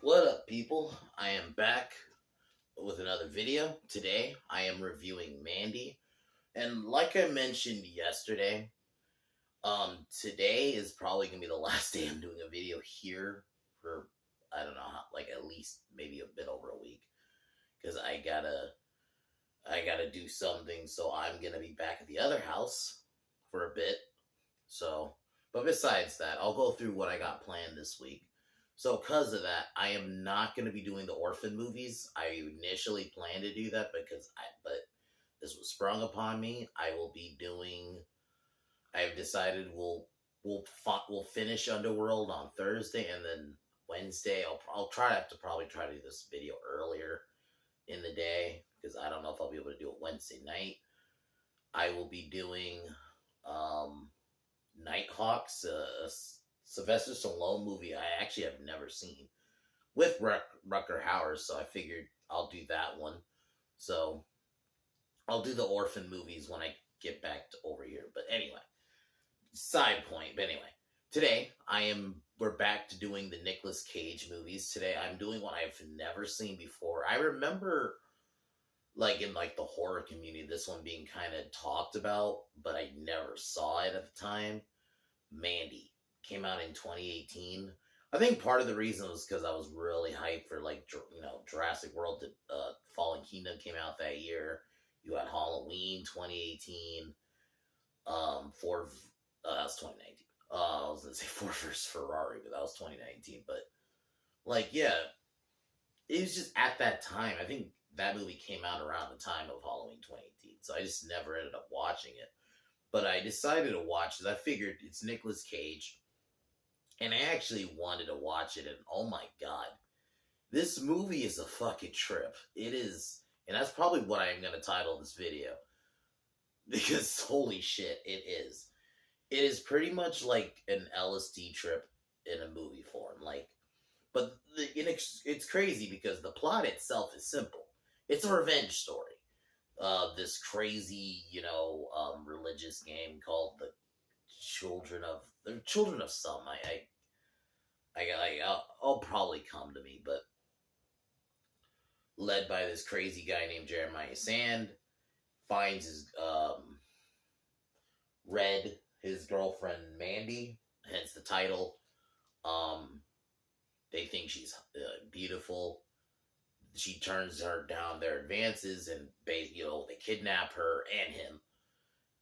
What up, people? I am back with another video. Today, I am reviewing Mandy. And like I mentioned yesterday, today is probably going to be the last day I'm doing a video here for, I don't know, like at least maybe a bit over a week. Because I gotta do something, so I'm going to be back at the other house for a bit. So, but besides that, I'll go through what I got planned this week. So, because of that, I am not going to be doing the orphan movies. I initially planned to do that but this was sprung upon me. I will be doing. I've decided we'll finish Underworld on Thursday, and then Wednesday I'll try to have to probably try to do this video earlier in the day because I don't know if I'll be able to do it Wednesday night. I will be doing um Nighthawks, Sylvester Stallone movie I actually have never seen with Rucker Hauer, so I figured I'll do that one. So I'll do the orphan movies when I get back to over here. But anyway, side point. But anyway, today we're back to doing the Nicolas Cage movies. Today I'm doing one I've never seen before. I remember like in like the horror community, this one being kind of talked about, but I never saw it at the time. Mandy came out in 2018. I think part of the reason was because I was really hyped for like Jurassic World. Fallen Kingdom came out that year. You had Halloween 2018. For that was 2019. I was gonna say Ford vs Ferrari, but that was 2019. But like, yeah, it was just at that time. I think that movie came out around the time of Halloween 2018, so I just never ended up watching it. But I decided to watch it. I figured it's Nicolas Cage, and I actually wanted to watch it. And oh my god, this movie is a fucking trip. It is, and that's probably what I'm gonna title this video because holy shit, it is. It is pretty much like an LSD trip in a movie form. Like, but it's crazy because the plot itself is simple. It's a revenge story. This crazy, religious game called the Children of Some. I'll probably come to me, but led by this crazy guy named Jeremiah Sand, finds his Red, his girlfriend Mandy, hence the title. Um, they think she's beautiful. She turns her down their advances, and they kidnap her and him,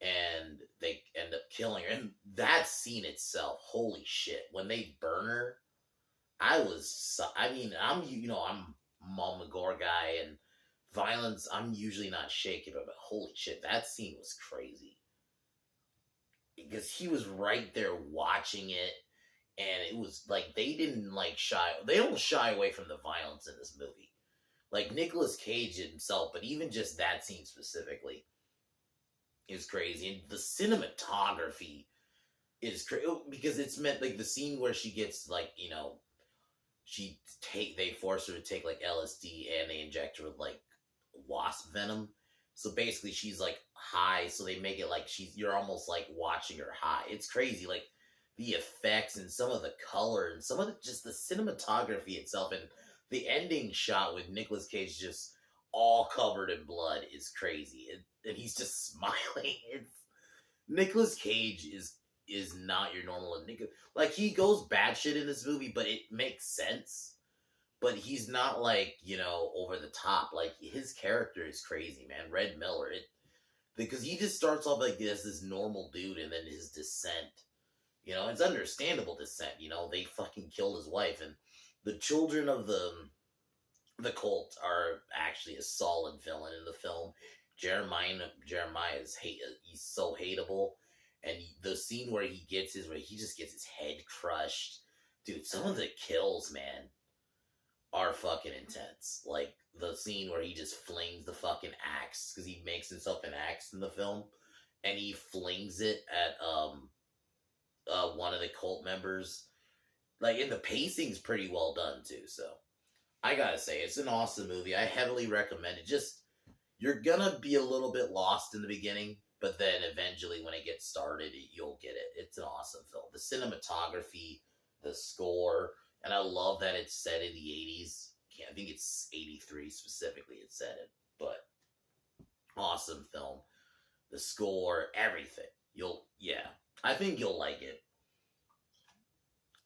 and they end up killing her. And that scene itself, holy shit! When they burn her, I'm Mom Gore guy, and violence I'm usually not shaken by, but holy shit, that scene was crazy because he was right there watching it, and it was like they don't shy away from the violence in this movie. Like Nicolas Cage himself, but even just that scene specifically is crazy. And the cinematography is crazy because it's meant like the scene where she gets they force her to take like LSD and they inject her with like wasp venom. So basically she's like high, so they make it like you're almost like watching her high. It's crazy, like the effects and some of the color and some of just the cinematography itself, and the ending shot with Nicolas Cage just all covered in blood is crazy. And he's just smiling. It's Nicolas Cage is not your normal Nicolas. Like he goes batshit in this movie, but it makes sense. But he's not like over the top. Like his character is crazy, man. Red Miller, because he just starts off like this normal dude, and then his descent. It's understandable descent. They fucking killed his wife, and the children of the cult are actually a solid villain in the film. Jeremiah he's so hateable, and the scene where he just gets his head crushed, dude. Some of the kills, man, are fucking intense. Like the scene where he just flings the fucking axe because he makes himself an axe in the film, and he flings it at one of the cult members. Like, and the pacing's pretty well done too. So I gotta say, it's an awesome movie. I heavily recommend it. Just you're gonna be a little bit lost in the beginning, but then eventually when it gets started, you'll get it. It's an awesome film. The cinematography, the score, And I love that it's set in the 80s. I think it's 83 specifically, it said it. But awesome film. The score, everything. Yeah. I think you'll like it.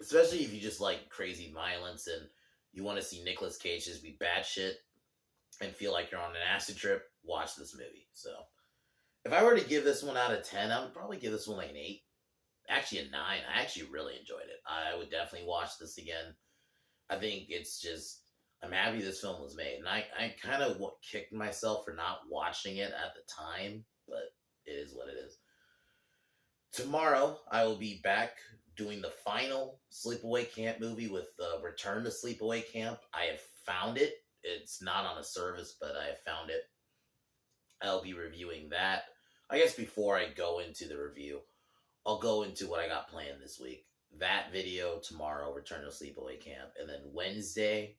Especially if you just like crazy violence and you want to see Nicolas Cage just be batshit and feel like you're on an acid trip, watch this movie. So, if I were to give this one out of 10, I would probably give this one like an 8. Actually, a 9. I actually really enjoyed it. I would definitely watch this again. I think it's just, I'm happy this film was made. And I kind of kicked myself for not watching it at the time, but it is what it is. Tomorrow, I will be back doing the final Sleepaway Camp movie with Return to Sleepaway Camp. I have found it. It's not on a service, but I have found it. I'll be reviewing that. I guess before I go into the review, I'll go into what I got planned this week. That video tomorrow, Return to Sleepaway Camp. And then Wednesday,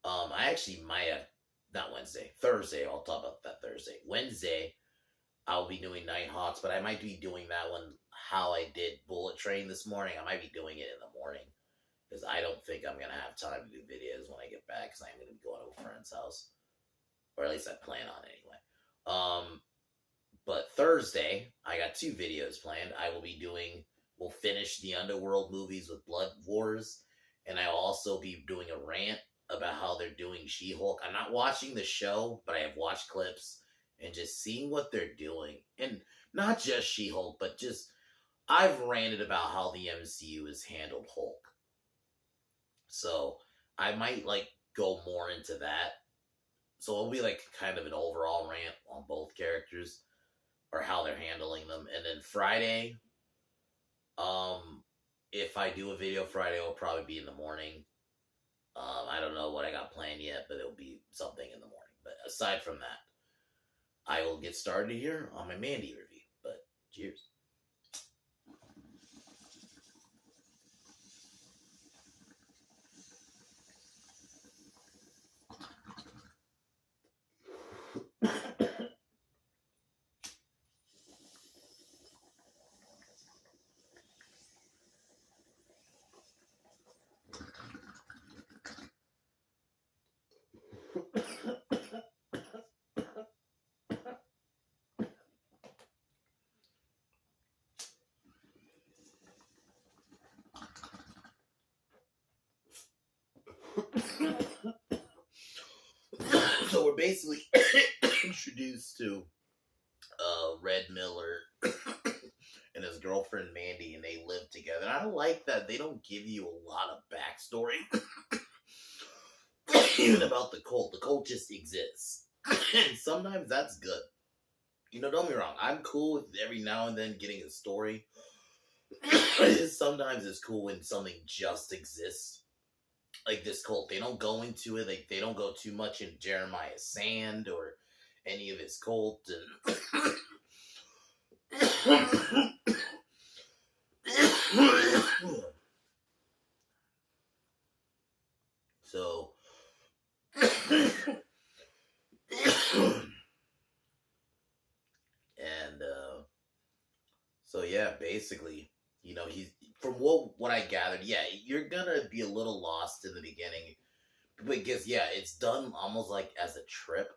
I actually might have, not Wednesday, Thursday, I'll talk about that Thursday. Wednesday, I'll be doing Nighthawks, but I might be doing that one how I did Bullet Train this morning. I might be doing it in the morning because I don't think I'm going to have time to do videos when I get back because I'm going to be going to a friend's house. Or at least I plan on it anyway. But Thursday, I got 2 videos planned. We'll finish the Underworld movies with Blood Wars, and I'll also be doing a rant about how they're doing She-Hulk. I'm not watching the show, but I have watched clips and just seeing what they're doing. And not just She-Hulk, but just, I've ranted about how the MCU has handled Hulk. So, I might, go more into that. So it'll be, kind of an overall rant on both characters, or how they're handling them. And then Friday, if I do a video Friday, it'll probably be in the morning. I don't know what I got planned yet, but it'll be something in the morning. But aside from that, I will get started here on my Mandy review. But cheers. So we're basically introduced to Red Miller and his girlfriend Mandy, and they live together. And I like that they don't give you a lot of backstory even about the cult. The cult just exists. And sometimes that's good. Don't get me wrong, I'm cool with every now and then getting a story. Sometimes it's cool when something just exists. Like this cult, they don't go into it. They don't go too much into Jeremiah Sand or any of his cult. So, yeah, basically, he's, from what I gathered, yeah, you're gonna be a little lost in the beginning, because yeah, it's done almost like as a trip.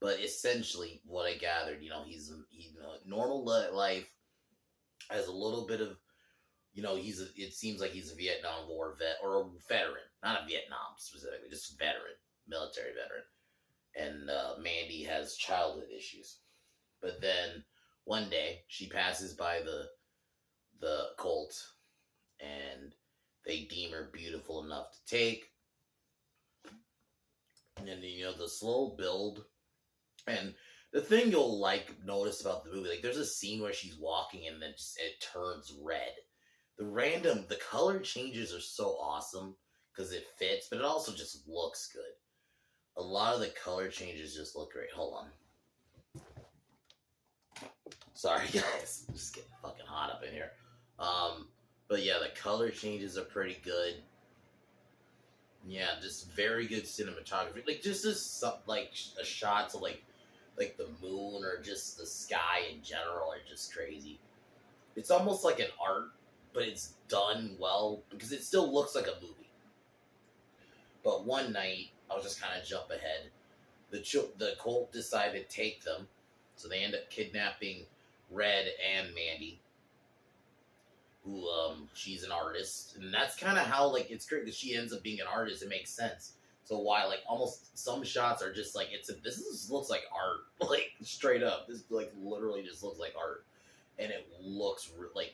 But essentially, what I gathered, he's normal life, has a little bit of, it seems like he's a Vietnam War vet, or a veteran, not a Vietnam specifically, just veteran, military veteran. And Mandy has childhood issues. But then one day she passes by the cult, and they deem her beautiful enough to take. And the slow build, and the thing you'll notice about the movie, there's a scene where she's walking and then it turns red. The color changes are so awesome because it fits, but it also just looks good. A lot of the color changes just look great. Hold on. Sorry, guys. I'm just getting fucking hot up in here. But yeah, the color changes are pretty good. Yeah, just very good cinematography. Just a shots of the moon or just the sky in general are just crazy. It's almost like an art but it's done well because it still looks like a movie. But one night, I'll just kind of jump ahead. The cult decide to take them, so they end up kidnapping Red and Mandy, who she's an artist, and that's kind of how like it's great because she ends up being an artist. It makes sense. So why like almost some shots are just like looks like art, like straight up. This like literally just looks like art, and it looks like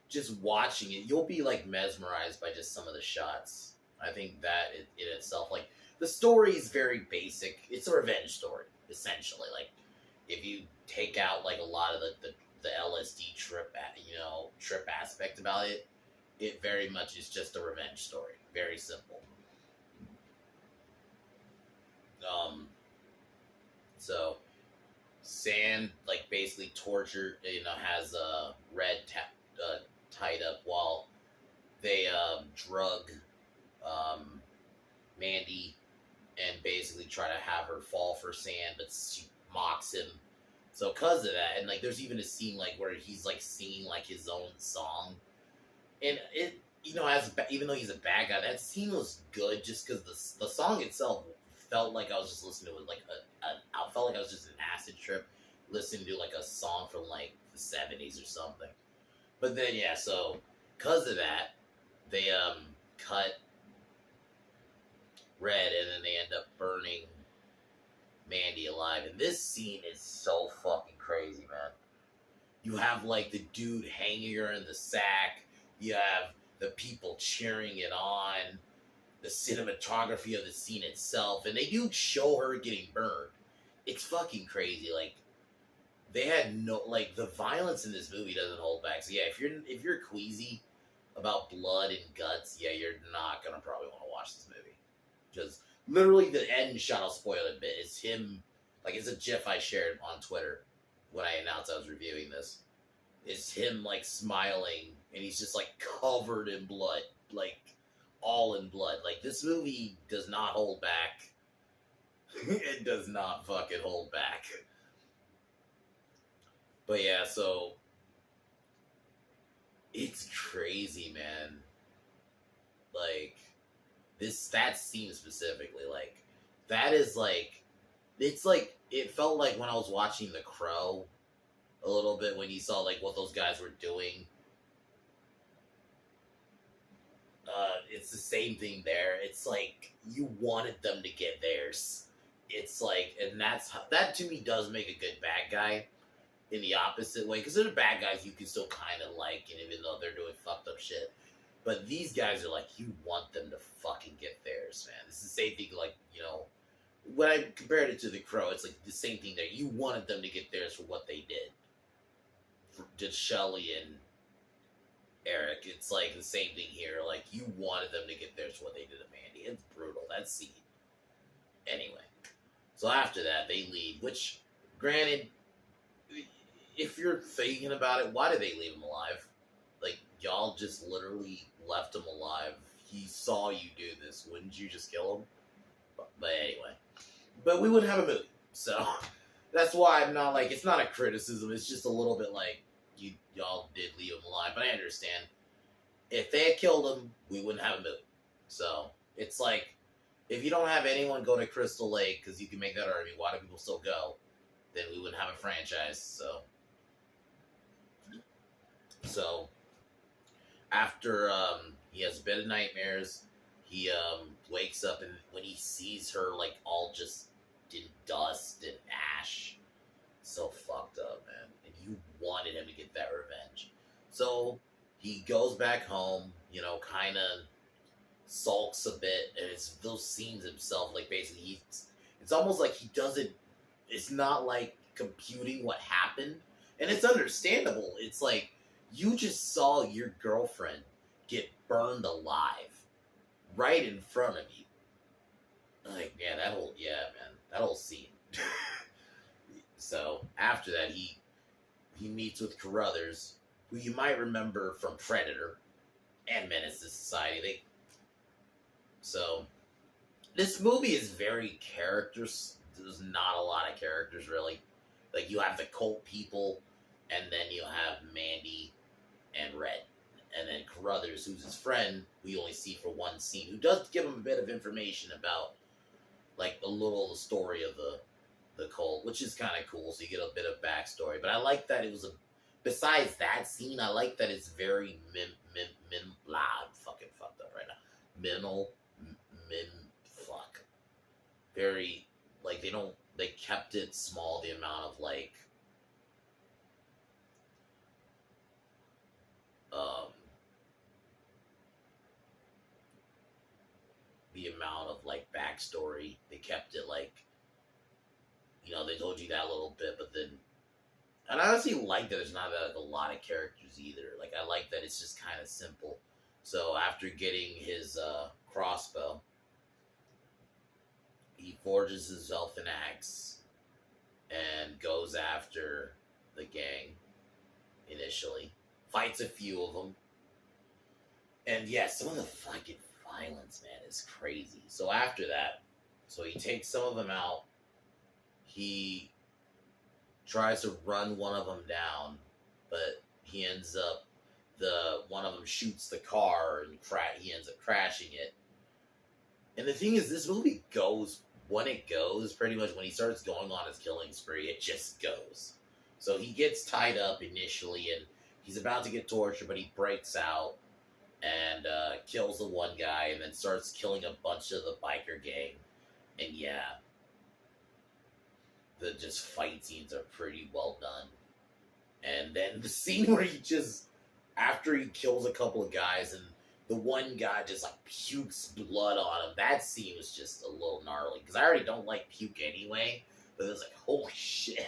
just watching it, you'll be like mesmerized by just some of the shots. I think that in itself, like the story is very basic. It's a revenge story essentially. Like if you take out like a lot of the LSD trip aspect about it, it very much is just a revenge story. Very simple. So Sand like basically tortured, has Red tied up while they drug Mandy and basically try to have her fall for Sand, but she mocks him. So because of that, and like there's even a scene like where he's like singing like his own song, and it even though he's a bad guy, that scene was good just because the song itself felt like I was just listening to it like I felt like I was just an acid trip listening to like a song from like the 70s or something. But then yeah, so because of that, they cut Red and then they end up burning Mandy alive. And this scene is so fucking crazy, man. You have like the dude hanging her in the sack. You have the people cheering it on. The cinematography of the scene itself. And they do show her getting burned. It's fucking crazy. Like, they had no, like, the violence in this movie doesn't hold back. So yeah, if you're queasy about blood and guts, yeah, you're not gonna probably want to watch this movie. Because literally the end shot, I'll spoil it a bit, is him, like, it's a gif I shared on Twitter when I announced I was reviewing this. It's him, like, smiling, and he's just, like, covered in blood. Like, all in blood. Like, this movie does not hold back. It does not fucking hold back. But yeah, so it's crazy, man. Like, that scene specifically, like, that is like, it's like, it felt like when I was watching The Crow a little bit, when you saw like what those guys were doing. It's the same thing there. It's like you wanted them to get theirs. It's like, and that to me does make a good bad guy in the opposite way, because they're the bad guys you can still kind of like, and even though they're doing fucked up shit. But these guys are like, you want them to fucking get theirs, man. It's the same thing, like, when I compared it to The Crow, it's like the same thing there. You wanted them to get theirs for what they did. To Shelley and Eric, it's like the same thing here. Like, you wanted them to get theirs for what they did to Mandy. It's brutal, that scene. Anyway, so after that, they leave, which, granted, if you're thinking about it, why did they leave him alive? Like, y'all just literally left him alive. He saw you do this. Wouldn't you just kill him? But anyway. But we wouldn't have a movie. So, that's why I'm not like, it's not a criticism. It's just a little bit like, y'all did leave him alive. But I understand. If they had killed him, we wouldn't have a movie. So, it's like, if you don't have anyone go to Crystal Lake, because you can make that argument, why do people still go? Then we wouldn't have a franchise. So after he has a bit of nightmares, he wakes up, and when he sees her like all just in dust and ash, so fucked up, man. And you wanted him to get that revenge. So he goes back home, kind of sulks a bit, and it's those scenes himself, like basically it's almost like he doesn't, it's not like computing what happened, and it's understandable. It's like, you just saw your girlfriend get burned alive right in front of you. Like, yeah, that whole scene. So after that, he meets with Carruthers, who you might remember from Predator and Menace to Society. So this movie is very characters. There's not a lot of characters really. Like, you have the cult people, and then you have Mandy and Red. And then Carruthers, who's his friend, we only see for one scene, who does give him a bit of information about like a little the story of the cult, which is kind of cool. So you get a bit of backstory. But I like that it was a. Besides that scene, I like that it's very blah. I'm fucking fucked up right now. Minimal, min, fuck. Very like they kept it small. The amount of like, um, the amount of like backstory. They kept it like, they told you that a little bit, but then. And I honestly like that there's not like, a lot of characters either. Like, I like that it's just kind of simple. So, after getting his crossbow, he forges himself an axe and goes after the gang initially. Fights a few of them. And yeah, some of the fucking violence, man, is crazy. So, after that, he takes some of them out. He tries to run one of them down, but he ends up one of them shoots the car and he ends up crashing it. And the thing is, this movie goes pretty much when he starts going on his killing spree, it just goes. So he gets tied up initially, and he's about to get tortured, but he breaks out and kills the one guy, and then starts killing a bunch of the biker gang. And yeah, the just fight scenes are pretty well done. And then the scene where after he kills a couple of guys and the one guy just like pukes blood on him, that scene was just a little gnarly. Because I already don't like puke anyway, but it was like, holy shit.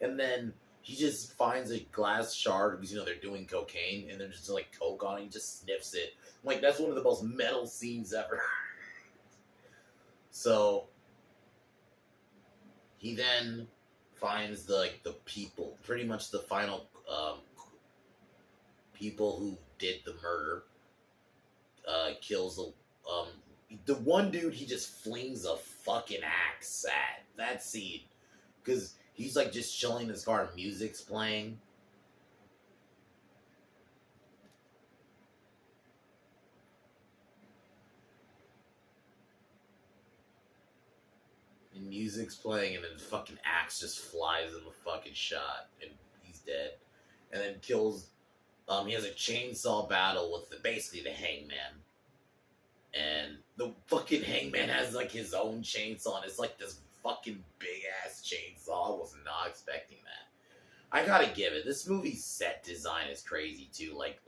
And then he just finds a glass shard because, they're doing cocaine and there's just like coke on it. He just sniffs it. I'm like, that's one of the most metal scenes ever. So he then finds the people, pretty much the final people who did the murder. Kills the one dude. He just flings a fucking axe at that scene because he's like just chilling in his car and music's playing. Music's playing, and then the fucking axe just flies him a fucking shot, and he's dead. And then kills. He has a chainsaw battle with basically the hangman, and the fucking hangman has like his own chainsaw, and it's like this fucking big ass chainsaw. I was not expecting that. I gotta give it. This movie's set design is crazy too. Like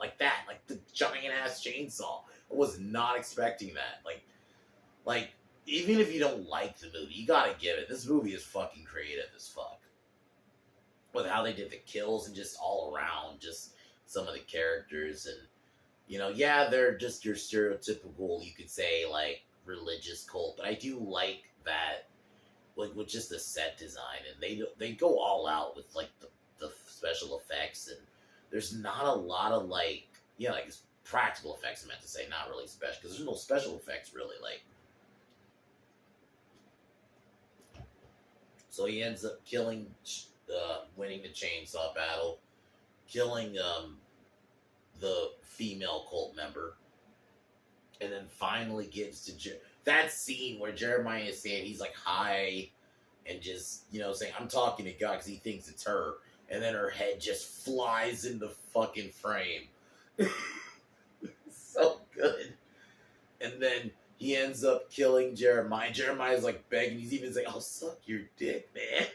the giant ass chainsaw. I was not expecting that. Like. Even if you don't like the movie, you gotta give it. This movie is fucking creative as fuck. With how they did the kills and just all around, just some of the characters. And, yeah, they're just your stereotypical, you could say, like, religious cult. But I do like that, like, with just the set design. And they go all out with, like, the special effects. And there's not a lot of, like, it's practical effects, I meant to say, not really special. Because there's no special effects, really, like. So he ends up winning the chainsaw battle, killing the female cult member, and then finally gets to that scene where Jeremiah is saying he's like high and just saying I'm talking to God because he thinks it's her, and then her head just flies in the fucking frame. So good. And then he ends up killing Jeremiah. Jeremiah's like begging. He's even saying, I'll suck your dick, man.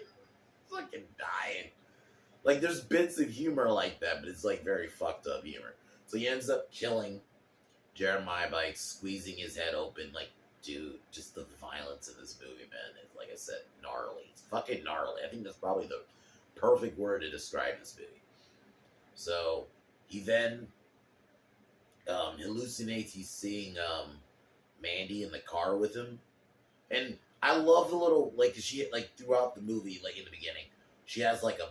Fucking dying. Like, there's bits of humor like that, but it's like very fucked up humor. So he ends up killing Jeremiah by squeezing his head open. Like, dude, just the violence in this movie, man. It's, like I said, gnarly. It's fucking gnarly. I think that's probably the perfect word to describe this movie. So he then hallucinates. He's seeing Mandy in the car with him, and I love the little she throughout the movie, like in the beginning, she has like a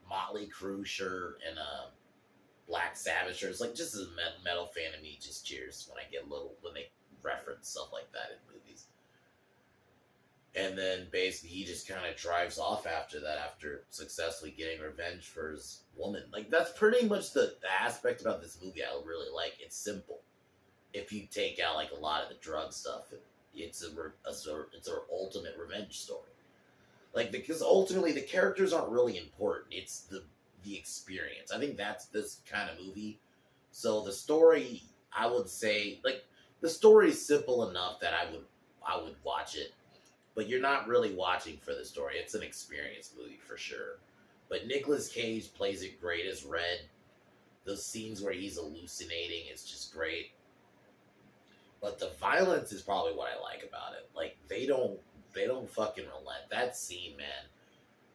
Motley Crue shirt and a Black Sabbath shirt. It's like just as a metal fan of me just cheers when I get when they reference stuff like that in movies. And then basically he just kind of drives off after that, after successfully getting revenge for his woman. Like, that's pretty much the aspect about this movie I really like. It's simple. If you take out like a lot of the drug stuff, it's a ultimate revenge story. Like, because ultimately the characters aren't really important. It's the experience. I think that's this kind of movie. So the story, I would say, like, the story is simple enough that I would watch it, but you're not really watching for the story. It's an experience movie for sure. But Nicolas Cage plays it great as Red. Those scenes where he's hallucinating is just great. But the violence is probably what I like about it. Like, they don't fucking relent. That scene, man,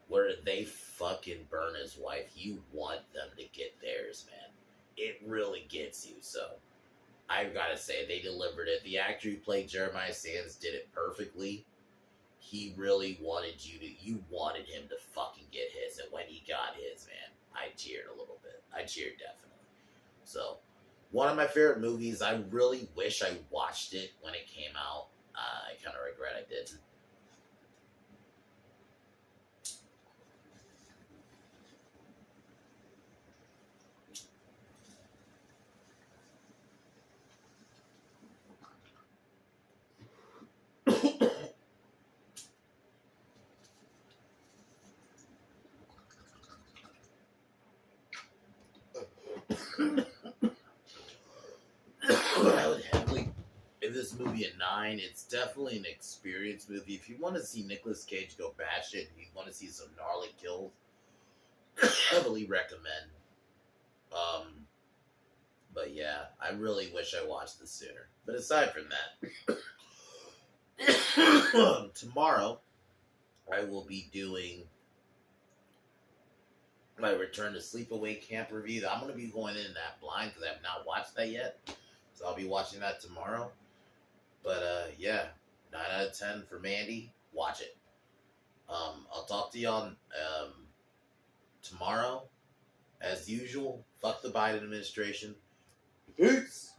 where they fucking burn his wife, you want them to get theirs, man. It really gets you. So I've got to say, they delivered it. The actor who played Jeremiah Sands did it perfectly. He really you wanted him to fucking get his. And when he got his, man, I cheered a little bit. I cheered definitely. So, one of my favorite movies. I really wish I watched it when it came out. I kind of regret I didn't. I would heavily give this movie a 9. It's definitely an experience movie. If you want to see Nicolas Cage go batshit and you want to see some gnarly kills, heavily recommend. Um, but yeah, I really wish I watched this sooner. But aside from that, tomorrow I will be doing my Return to Sleepaway Camp review. I'm going to be going in that blind because I have not watched that yet. So I'll be watching that tomorrow. But yeah, 9 out of 10 for Mandy. Watch it. I'll talk to y'all tomorrow. As usual, fuck the Biden administration. Peace.